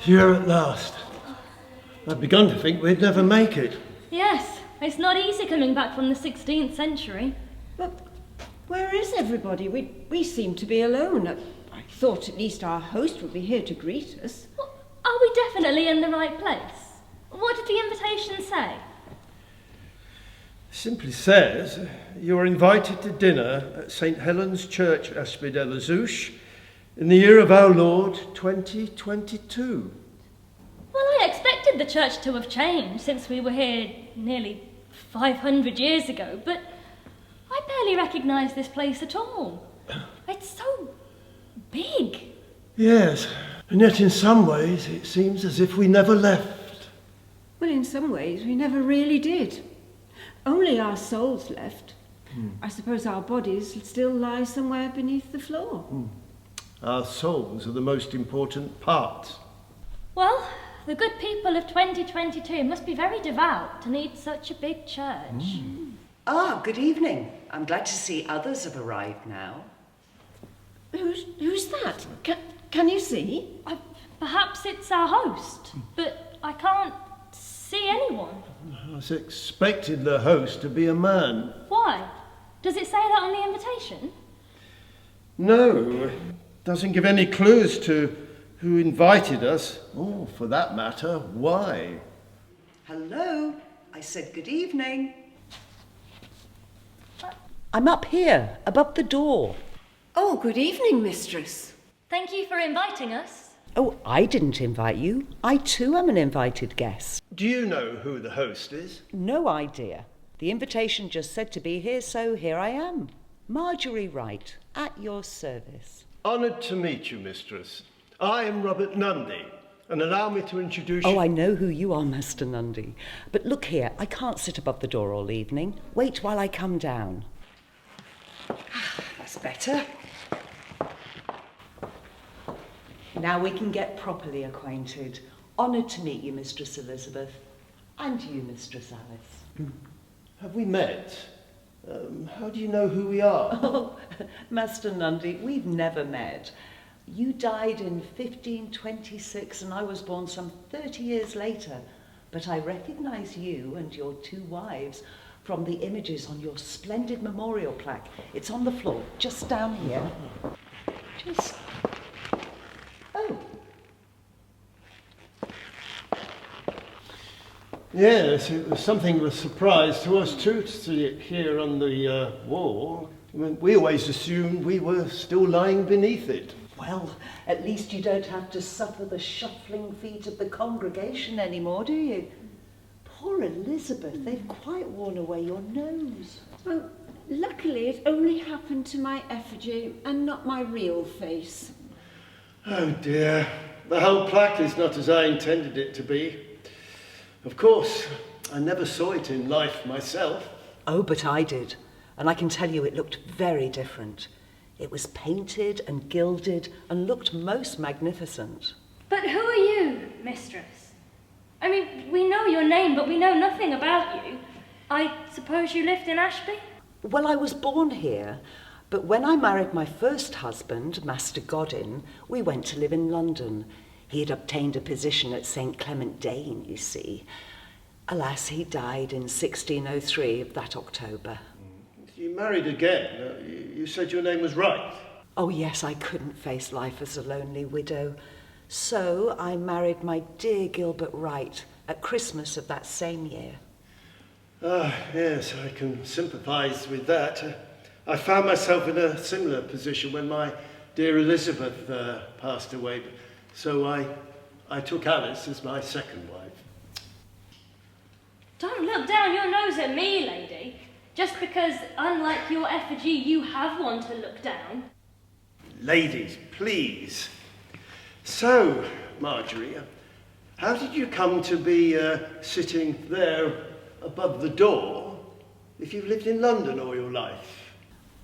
Here at last. I'd begun to think we'd never make it. Yes, it's not easy coming back from the 16th century. But where is everybody? We seem to be alone. I thought at least our host would be here to greet us. Well, are we definitely in the right place? What did the invitation say? It simply says you are invited to dinner at St Helen's Church, Ashby de la Zouch, in the year of our Lord 2022. Well, I expected the church to have changed since we were here nearly 500 years ago, but I barely recognise this place at all. It's so big. Yes, and yet in some ways it seems as if we never left. Well, in some ways we never really did. Only our souls left. I suppose our bodies still lie somewhere beneath the floor. Our souls are the most important part. Well, the good people of 2022 must be very devout to need such a big church. Ah, good evening. I'm glad to see others have arrived now. Who's that? Can you see? Perhaps it's our host, but I can't see anyone. I was expecting the host to be a man. Why? Does it say that on the invitation? No, it doesn't give any clues to who invited us, or for that matter, why. Hello, I said good evening. I'm up here, above the door. Oh, good evening, mistress. Thank you for inviting us. Oh, I didn't invite you. I too am an invited guest. Do you know who the host is? No idea. The invitation just said to be here, so here I am. Marjorie Wright, at your service. Honoured to meet you, mistress. I am Robert Nundy, and allow me to introduce you... Oh, I know who you are, Master Nundy. But look here, I can't sit above the door all evening. Wait while I come down. That's better. Now we can get properly acquainted. Honoured to meet you, Mistress Elizabeth. And you, Mistress Alice. Have we met? How do you know who we are? Oh, Master Nundy, we've never met. You died in 1526 and I was born some 30 years later. But I recognise you and your two wives from the images on your splendid memorial plaque. It's on the floor, just down here. Just... Oh. Yes, it was something of a surprise to us too to see it here on the wall. I mean, we always assumed we were still lying beneath it. Well, at least you don't have to suffer the shuffling feet of the congregation anymore, do you? Poor Elizabeth, they've quite worn away your nose. Well, luckily it only happened to my effigy and not my real face. Oh dear, the whole plaque is not as I intended it to be. Of course, I never saw it in life myself. Oh, but I did, and I can tell you it looked very different. It was painted and gilded and looked most magnificent. But who are you, mistress? I mean, we know your name, but we know nothing about you. I suppose you lived in Ashby? Well, I was born here, but when I married my first husband, Master Godin, we went to live in London. He had obtained a position at St Clement Danes, you see. Alas, he died in 1603 of that October. You married again. You said your name was Wright. Oh yes, I couldn't face life as a lonely widow. So I married my dear Gilbert Wright at Christmas of that same year. Ah, yes, I can sympathise with that. I found myself in a similar position when my dear Elizabeth passed away. So I took Alice as my second wife. Don't look down your nose at me, lady. Just because, unlike your effigy, you have one to look down. Ladies, please. So, Marjorie, how did you come to be sitting there above the door if you've lived in London all your life?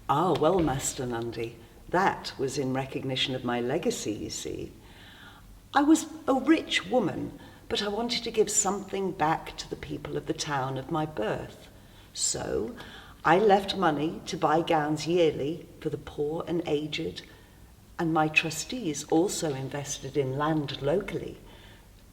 Ah, well, Master Nundy, that was in recognition of my legacy, you see. I was a rich woman, but I wanted to give something back to the people of the town of my birth. So I left money to buy gowns yearly for the poor and aged, and my trustees also invested in land locally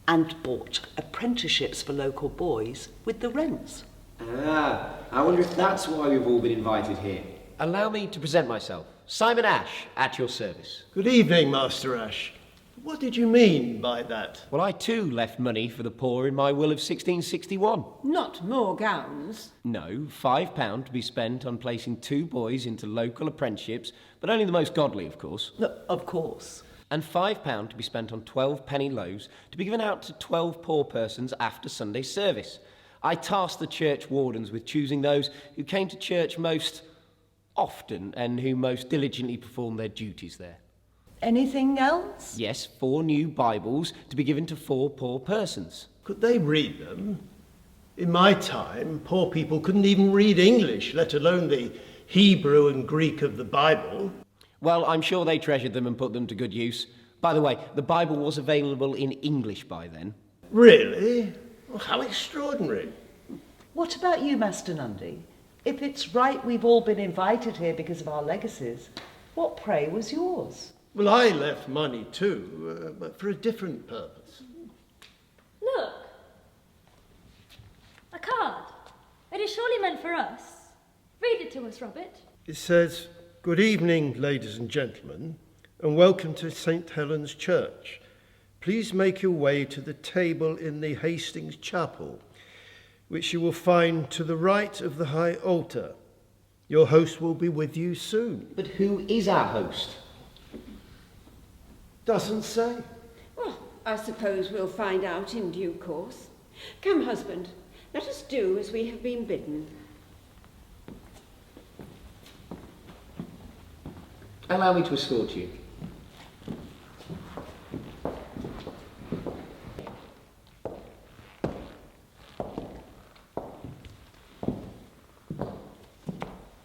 and bought apprenticeships for local boys with the rents. Ah, I wonder if that's why we've all been invited here. Allow me to present myself. Simon Ash, at your service. Good evening, Master Ash. What did you mean by that? Well, I too left money for the poor in my will of 1661. Not more gowns. No, £5 to be spent on placing 2 boys into local apprenticeships, but only the most godly, of course. Of course. And £5 to be spent on 12 penny loaves to be given out to 12 poor persons after Sunday service. I tasked the church wardens with choosing those who came to church most often and who most diligently performed their duties there. Anything else? Yes, 4 new Bibles to be given to 4 poor persons. Could they read them? In my time, poor people couldn't even read English, let alone the Hebrew and Greek of the Bible. Well, I'm sure they treasured them and put them to good use. By the way, the Bible was available in English by then. Really? Well, how extraordinary. What about you, Master Nundy? If it's right we've all been invited here because of our legacies, what, pray, was yours? Well, I left money too, but for a different purpose. Look. A card. It is surely meant for us. Read it to us, Robert. It says, "Good evening, ladies and gentlemen, and welcome to St Helen's Church. Please make your way to the table in the Hastings Chapel, which you will find to the right of the high altar. Your host will be with you soon." But who is our host? Doesn't say. Well, I suppose we'll find out in due course. Come, husband, let us do as we have been bidden. Allow me to escort you.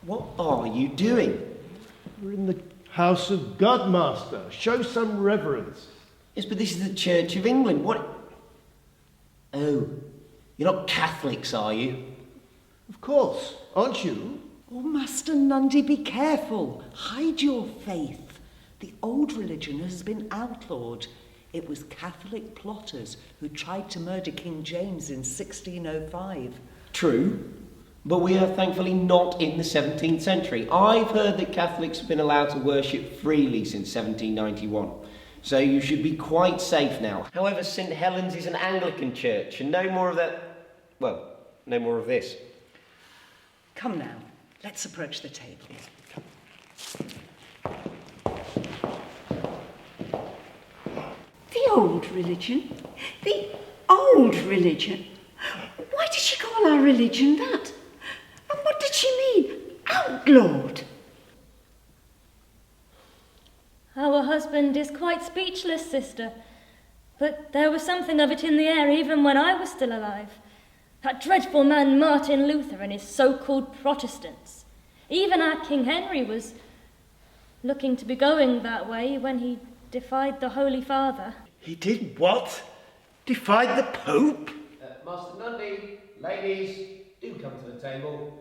What are you doing? We're in the house of God, Master. Show some reverence. Yes, but this is the Church of England. What? Oh, you're not Catholics, are you? Of course, aren't you? Oh, Master Nundy, be careful. Hide your faith. The old religion has been outlawed. It was Catholic plotters who tried to murder King James in 1605. True, but we are thankfully not in the 17th century. I've heard that Catholics have been allowed to worship freely since 1791, so you should be quite safe now. However, St Helen's is an Anglican church, and no more of that, well, no more of this. Come now, let's approach the table. The old religion? The old religion? Why did she call our religion that? And what did she mean? Outlawed? Our husband is quite speechless, sister. But there was something of it in the air even when I was still alive. That dreadful man Martin Luther and his so-called Protestants. Even our King Henry was looking to be going that way when he defied the Holy Father. He did what? Defied the Pope? Master Nundy, ladies, do come to the table.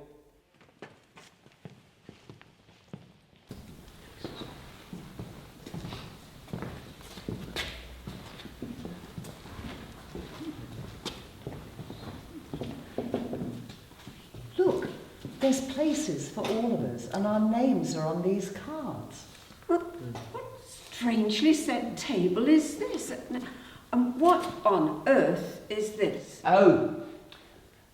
Look, there's places for all of us, and our names are on these cards. What strangely set table is this? And what on earth is this? Oh,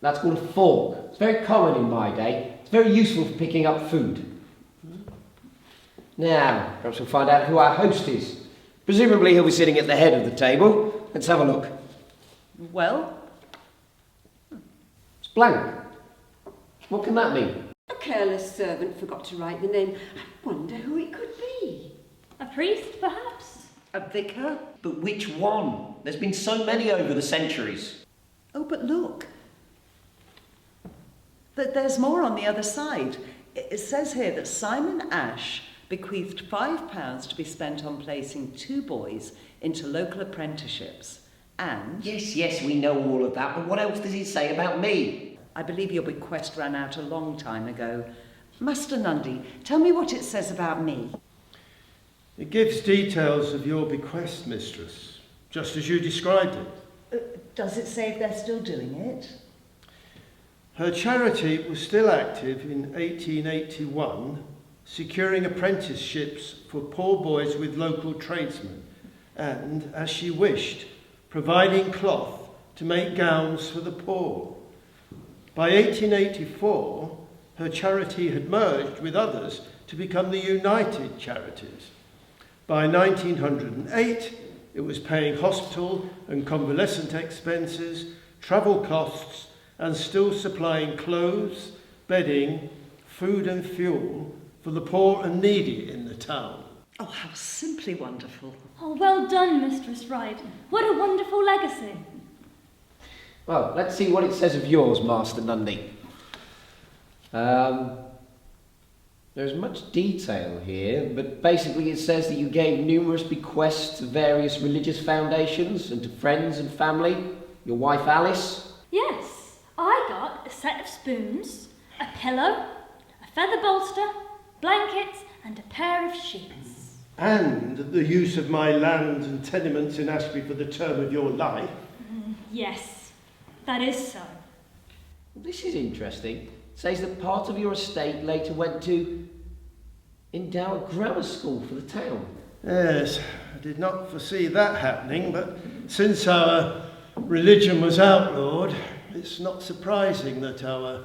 that's called a fork. It's very common in my day. It's very useful for picking up food. Now, perhaps we'll find out who our host is. Presumably he'll be sitting at the head of the table. Let's have a look. Well, It's blank. What can that mean? A careless servant forgot to write the name. I wonder who it could be. A priest, perhaps? A vicar? But which one? There's been so many over the centuries. Oh, but look. There's more on the other side. It says here that Simon Ash bequeathed £5 to be spent on placing 2 boys into local apprenticeships. And Yes, we know all of that, but what else does it say about me? I believe your bequest ran out a long time ago. Master Nundy, tell me what it says about me. It gives details of your bequest, mistress, just as you described it. Does it say if they're still doing it? Her charity was still active in 1881, securing apprenticeships for poor boys with local tradesmen, and, as she wished, providing cloth to make gowns for the poor. By 1884, her charity had merged with others to become the United Charities. By 1908, it was paying hospital and convalescent expenses, travel costs, and still supplying clothes, bedding, food and fuel for the poor and needy in the town. Oh, how simply wonderful. Oh, well done, Mistress Wright. What a wonderful legacy. Well, let's see what it says of yours, Master Nundy. There's much detail here, but basically it says that you gave numerous bequests to various religious foundations and to friends and family. Your wife Alice. Yes, I got a set of spoons, a pillow, a feather bolster, blankets, and a pair of sheets. And the use of my land and tenements in Ashby for the term of your life. Yes, that is so. This is interesting. It says that part of your estate later went to endow a grammar school for the town. Yes, I did not foresee that happening, but since our religion was outlawed, it's not surprising that our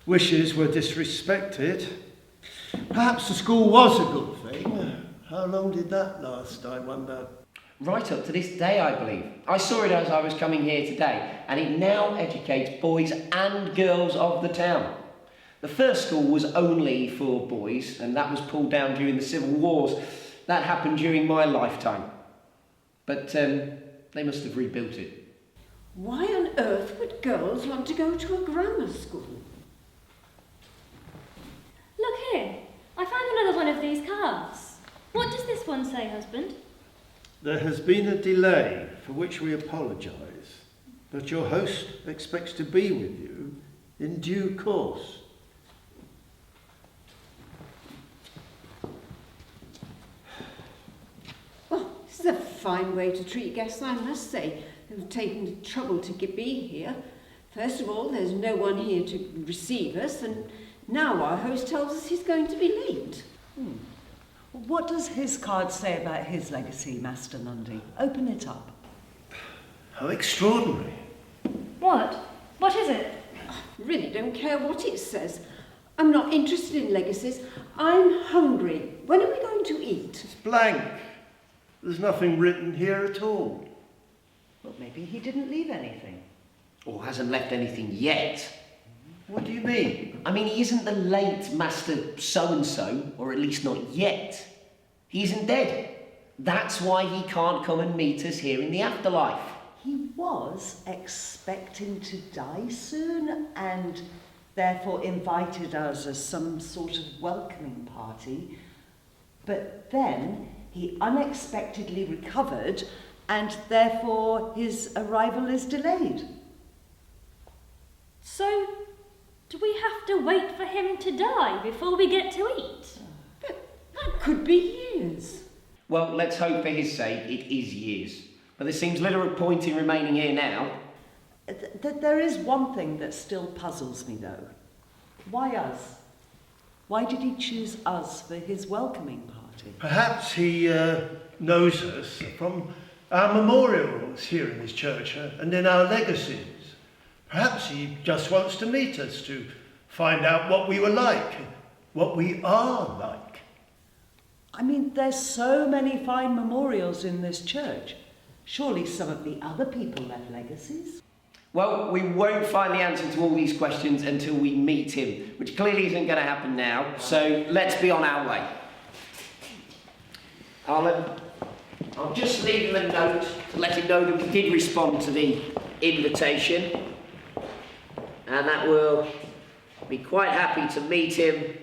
wishes were disrespected. Perhaps the school was a good thing. How long did that last, I wonder? Right up to this day, I believe. I saw it as I was coming here today, and it now educates boys and girls of the town. The first school was only for boys, and that was pulled down during the Civil Wars. That happened during my lifetime. But they must have rebuilt it. Why on earth would girls want to go to a grammar school? Look here, I found another one of these cards. What does this one say, husband? There has been a delay for which we apologise, but your host expects to be with you in due course. Well, this is a fine way to treat guests, I must say. They've taken the trouble to be here. First of all, there's no one here to receive us, and now our host tells us he's going to be late. What does his card say about his legacy, Master Nundy? Open it up. How extraordinary. What? What is it? Really don't care what it says. I'm not interested in legacies. I'm hungry. When are we going to eat? It's blank. There's nothing written here at all. Well, maybe he didn't leave anything. Or hasn't left anything yet. What do you mean? I mean, he isn't the late Master so-and-so, or at least not yet. He isn't dead. That's why he can't come and meet us here in the afterlife. He was expecting to die soon and therefore invited us as some sort of welcoming party. But then he unexpectedly recovered and therefore his arrival is delayed. So, do we have to wait for him to die before we get to eat? But that could be years. Well, let's hope for his sake it is years. But there seems little point in remaining here now. There is one thing that still puzzles me, though. Why us? Why did he choose us for his welcoming party? Perhaps he knows us from our memorials here in his church and in our legacies. Perhaps he just wants to meet us to find out what we were like, what we are like. I mean, there's so many fine memorials in this church. Surely some of the other people left legacies? Well, we won't find the answer to all these questions until we meet him, which clearly isn't going to happen now, so let's be on our way. I'll just leave him a note to let him know that we did respond to the invitation, and that we'll be quite happy to meet him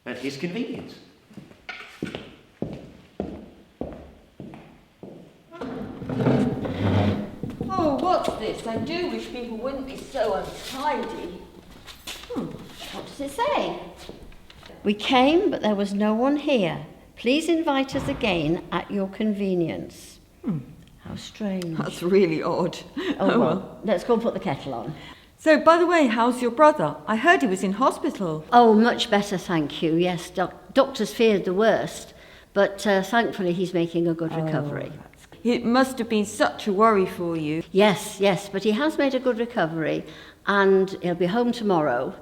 at his convenience. Oh, what's this? I do wish people wouldn't be so untidy. What does it say? We came, but there was no one here. Please invite us again at your convenience. How strange. That's really odd. Oh, well, let's go and put the kettle on. So, by the way, how's your brother? I heard he was in hospital. Oh, much better, thank you. Yes, doctors feared the worst, but thankfully he's making a good recovery. It must have been such a worry for you. Yes, but he has made a good recovery, and he'll be home tomorrow,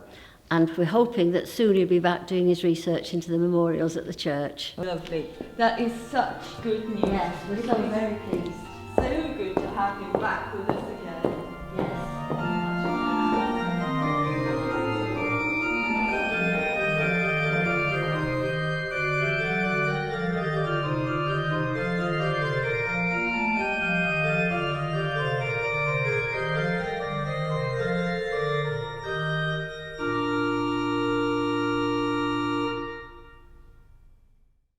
and we're hoping that soon he'll be back doing his research into the memorials at the church. Lovely. That is such good news. Yes, we're so very pleased. So good to have him back with us